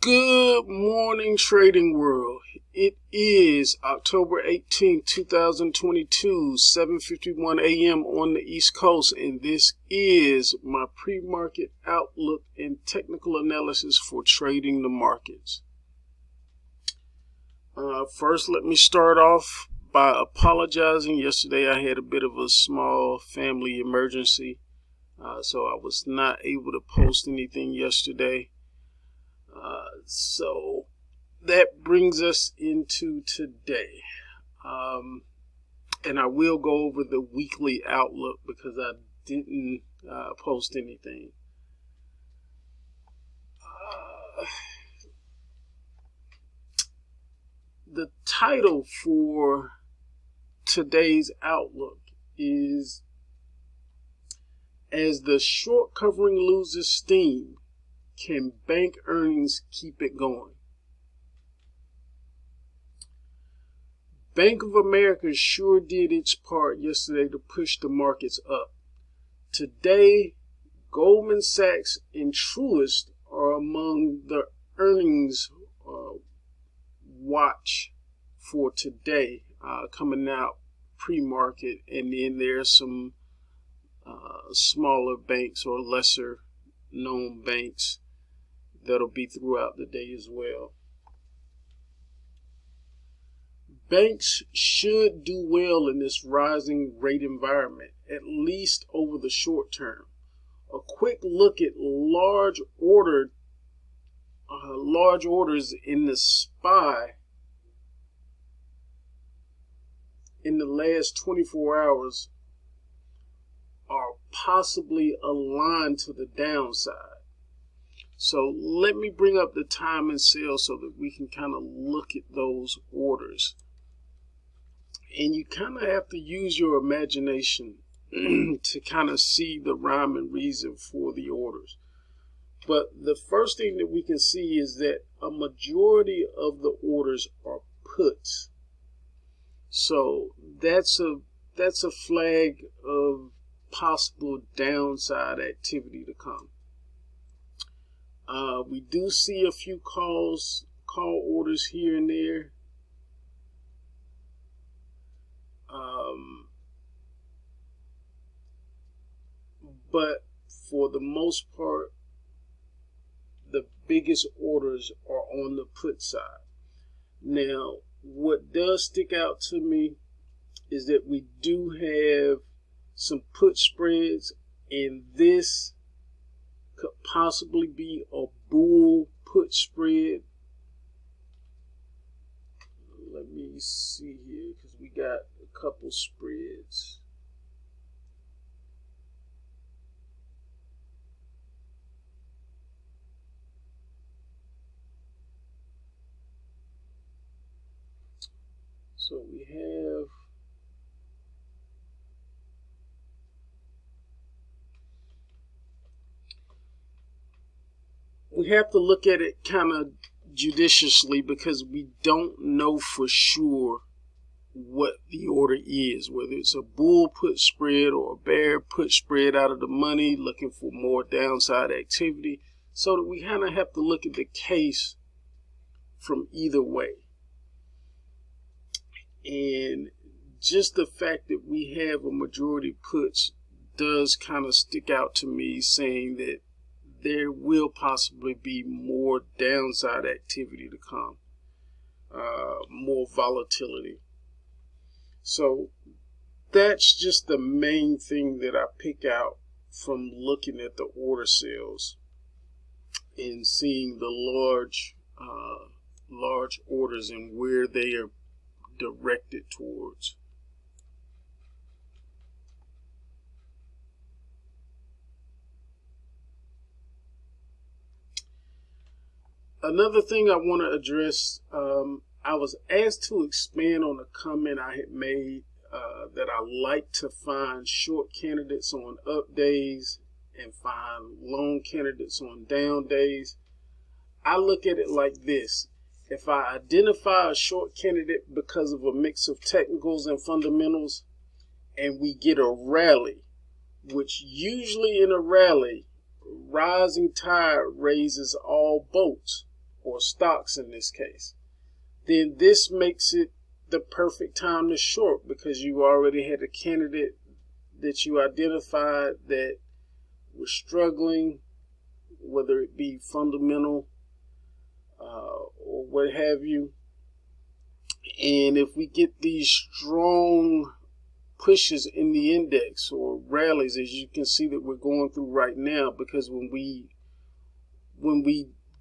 Good morning, trading world. It is October 18th, 2022, 7:51 a.m. on the East Coast, and this is my pre-market outlook and technical analysis for trading the markets. First, let me start off by apologizing. Yesterday, I had a bit of a small family emergency, so I was not able to post anything yesterday. So that brings us into today. And I will go over the weekly outlook because I didn't post anything. The title for today's outlook is "As the Short Covering Loses Steam, Can Bank Earnings Keep It Going?" Bank of America sure did its part yesterday to push the markets up. Today, Goldman Sachs and Truist are among the earnings watch for today, coming out pre-market, and then there's some smaller banks or lesser known banks that'll be throughout the day as well. Banks should do well in this rising rate environment, at least over the short term. A quick look at large orders in the SPY in the last 24 hours are possibly aligned to the downside. So let me bring up the time and sale so that we can kind of look at those orders. And you kind of have to use your imagination to kind of see the rhyme and reason for the orders. But the first thing that we can see is that a majority of the orders are puts. So that's a flag of possible downside activity to come. We do see a few call orders here and there. But for the most part, the biggest orders are on the put side. Now, what does stick out to me is that we do have some put spreads, and this could possibly be a bull put spread. Let me see here, because we got a couple spreads. So we have to look at it kind of judiciously, because we don't know for sure what the order is, whether it's a bull put spread or a bear put spread out of the money looking for more downside activity. So that we kind of have to look at the case from either way. And just the fact that we have a majority puts does kind of stick out to me, saying that there will possibly be more downside activity to come, more volatility. So that's just the main thing that I pick out from looking at the order sales and seeing the large orders and where they are directed towards. Another thing I want to address, I was asked to expand on a comment I had made that I like to find short candidates on up days and find long candidates on down days. I look at it like this. If I identify a short candidate because of a mix of technicals and fundamentals, and we get a rally, which usually in a rally, rising tide raises all boats, or stocks in this case, then this makes it the perfect time to short, because you already had a candidate that you identified that was struggling, whether it be fundamental or what have you. And if we get these strong pushes in the index or rallies, as you can see that we're going through right now, because when we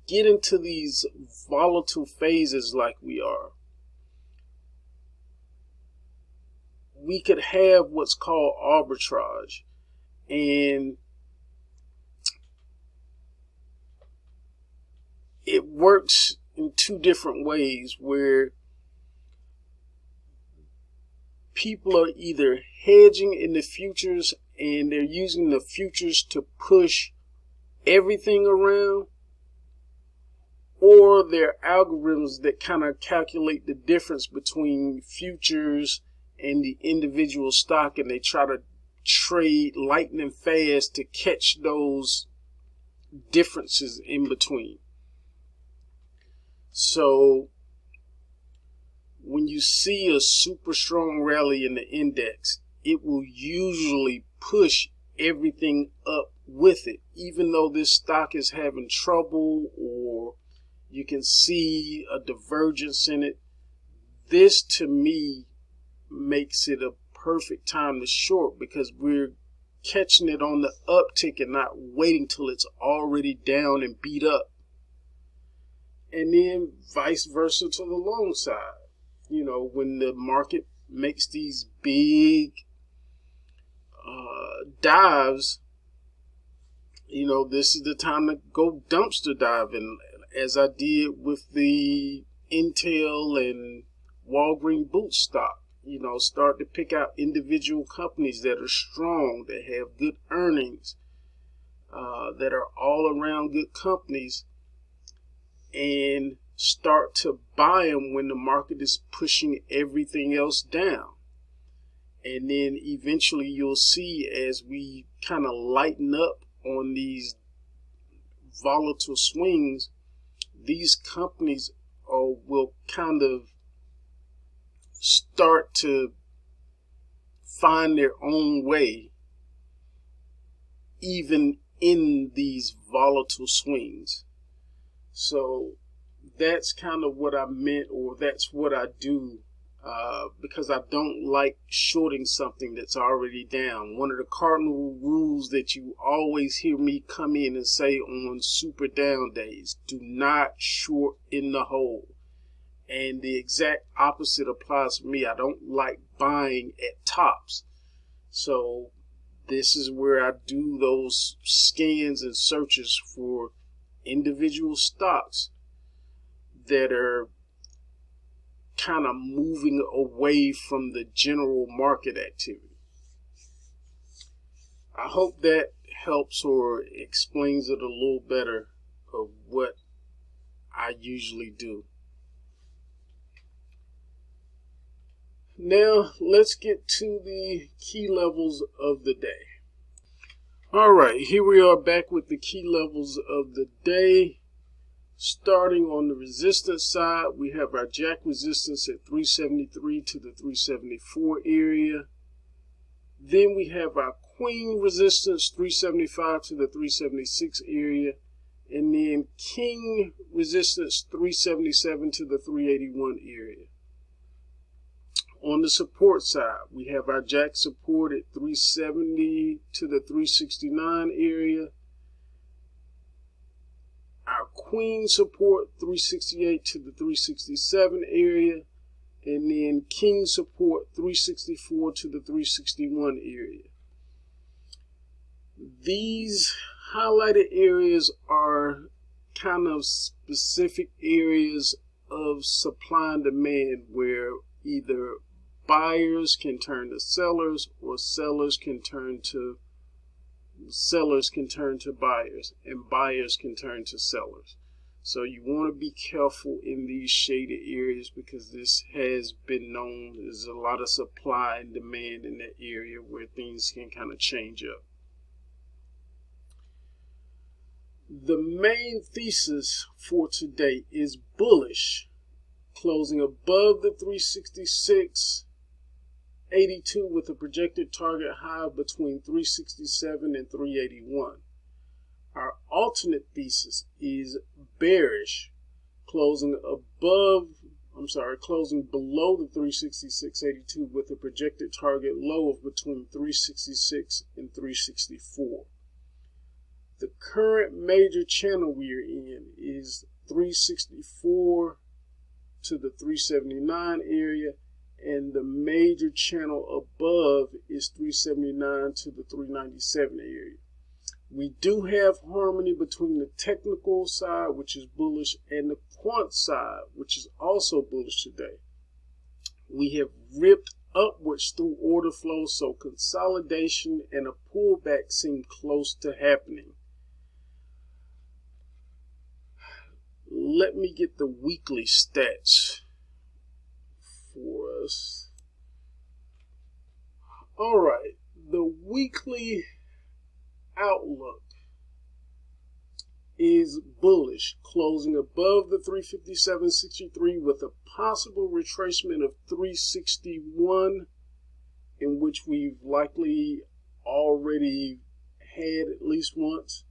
get into these volatile phases like we are, we could have what's called arbitrage. And it works in two different ways, where people are either hedging in the futures and they're using the futures to push everything around, or they're algorithms that kind of calculate the difference between futures and the individual stock, and they try to trade lightning fast to catch those differences in between. So when you see a super strong rally in the index, it will usually push everything up with it, even though this stock is having trouble or you can see a divergence in it. This, to me, makes it a perfect time to short, because we're catching it on the uptick and not waiting till it's already down and beat up. And then vice versa to the long side. You know, when the market makes these big dives, you know, this is the time to go dumpster diving, as I did with the Intel and Walgreens Boots stock. You know, start to pick out individual companies that are strong, that have good earnings, that are all around good companies, and start to buy them when the market is pushing everything else down. And then eventually you'll see, as we kind of lighten up on these volatile swings, these companies will kind of start to find their own way, even in these volatile swings. So that's kind of what I meant, or that's what I do, because I don't like shorting something that's already down. One of the cardinal rules that you always hear me come in and say on super down days: do not short in the hole. And the exact opposite applies for me. I don't like buying at tops. So this is where I do those scans and searches for individual stocks that are kind of moving away from the general market activity. I hope that helps or explains it a little better of what I usually do. Now let's get to the key levels of the day. All right, here we are back with the key levels of the day. Starting on the resistance side, we have our jack resistance at 373 to the 374 area. Then we have our queen resistance, 375 to the 376 area. And then king resistance, 377 to the 381 area. On the support side, we have our jack support at 370 to the 369 area. Our queen support 368 to the 367 area, and then king support 364 to the 361 area. These highlighted areas are kind of specific areas of supply and demand, where either buyers can turn to sellers, or sellers can turn to buyers, and buyers can turn to sellers. So you want to be careful in these shaded areas, because this has been known, there's a lot of supply and demand in that area where things can kind of change up. The main thesis for today is bullish, closing above the 366.82 with a projected target high between 367 and 381. Our alternate thesis is bearish, closing below the 366.82 with a projected target low of between 366 and 364. The current major channel we are in is 364 to the 379 area, and the major channel above is 379 to the 397 area. We do have harmony between the technical side, which is bullish, and the quant side, which is also bullish today. We have ripped upwards through order flow, so consolidation and a pullback seem close to happening. Let me get the weekly stats for us. All right, the weekly outlook is bullish, closing above the 357.63 with a possible retracement of 361, in which we've likely already had at least once.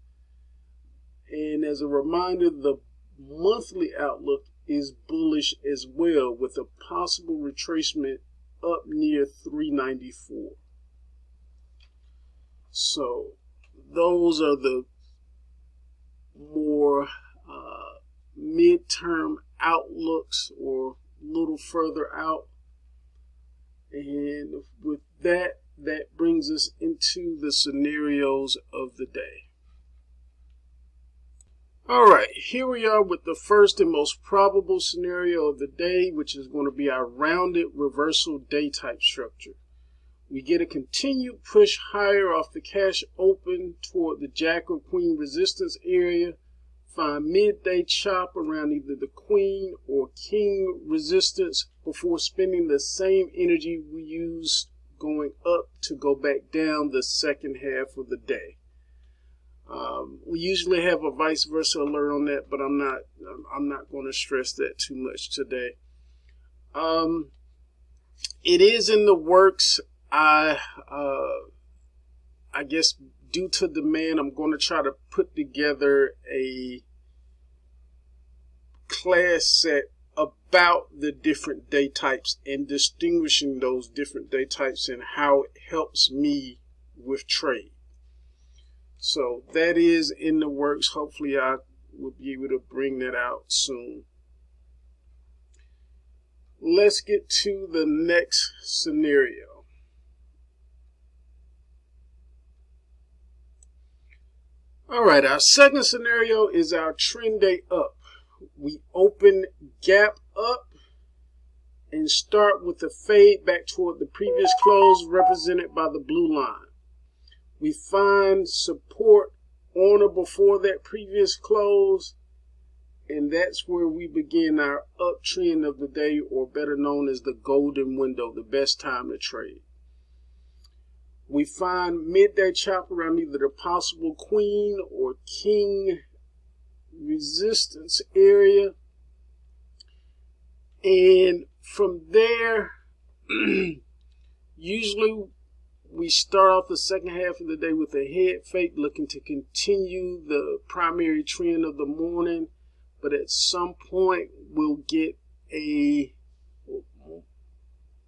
And as a reminder, the monthly outlook is bullish as well, with a possible retracement up near 394. So those are the more midterm outlooks, or a little further out. And with that brings us into the scenarios of the day. All right, here we are with the first and most probable scenario of the day, which is going to be our rounded reversal day type structure. We get a continued push higher off the cash open toward the Jack or Queen resistance area, find midday chop around either the Queen or King resistance before spending the same energy we used going up to go back down the second half of the day. We usually have a vice versa alert on that, but I'm not going to stress that too much today. It is in the works. I guess due to demand, I'm going to try to put together a class set about the different day types and distinguishing those different day types and how it helps me with trade. So that is in the works. Hopefully I will be able to bring that out soon. Let's get to the next scenario. All right, our second scenario is our trend day up. We open gap up and start with a fade back toward the previous close represented by the blue line. We find support on or before that previous close, and that's where we begin our uptrend of the day, or better known as the golden window, the best time to trade. We find midday chop around either the possible Queen or King resistance area, and from there usually we start off the second half of the day with a head fake, looking to continue the primary trend of the morning, but at some point we'll get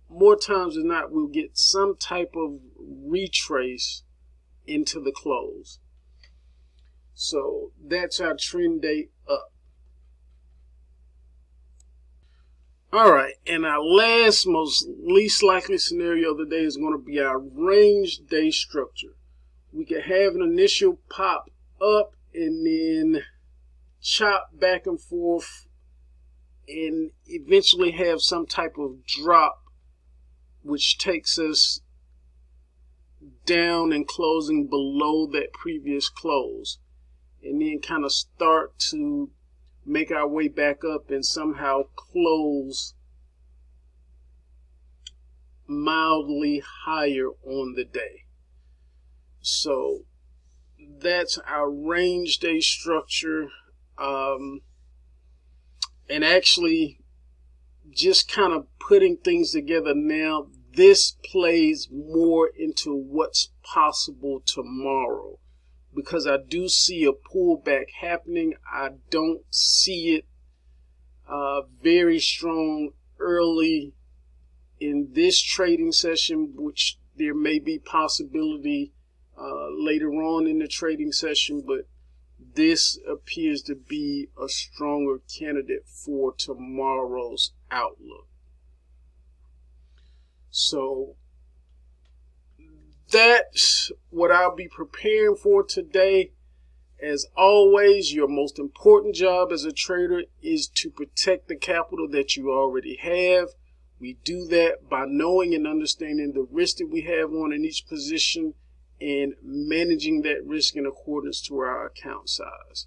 more times than not, we'll get some type of retrace into the close. So that's our trend day up. All right, and our least likely scenario of the day is going to be our range day structure. We could have an initial pop up and then chop back and forth and eventually have some type of drop, which takes us down and closing below that previous close, and then kind of start to make our way back up and somehow close mildly higher on the day. So that's our range day structure. And actually just kind of putting things together now, this plays more into what's possible tomorrow, because I do see a pullback happening. I don't see it very strong early in this trading session, which there may be possibility later on in the trading session, but this appears to be a stronger candidate for tomorrow's outlook. So that's what I'll be preparing for today. As always, your most important job as a trader is to protect the capital that you already have. We do that by knowing and understanding the risk that we have on in each position and managing that risk in accordance to our account size.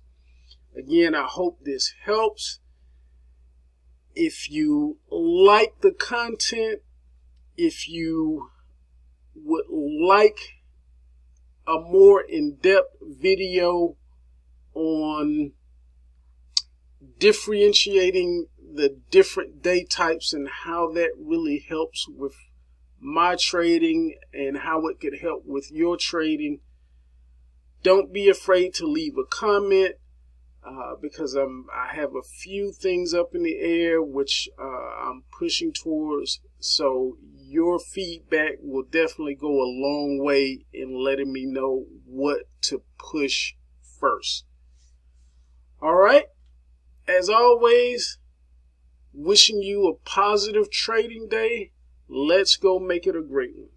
Again, I hope this helps. If you like the content, if you would like a more in-depth video on differentiating the different day types and how that really helps with my trading and how it could help with your trading, don't be afraid to leave a comment, because I have a few things up in the air which I'm pushing towards. So your feedback will definitely go a long way in letting me know what to push first. All right. As always, wishing you a positive trading day. Let's go make it a great one.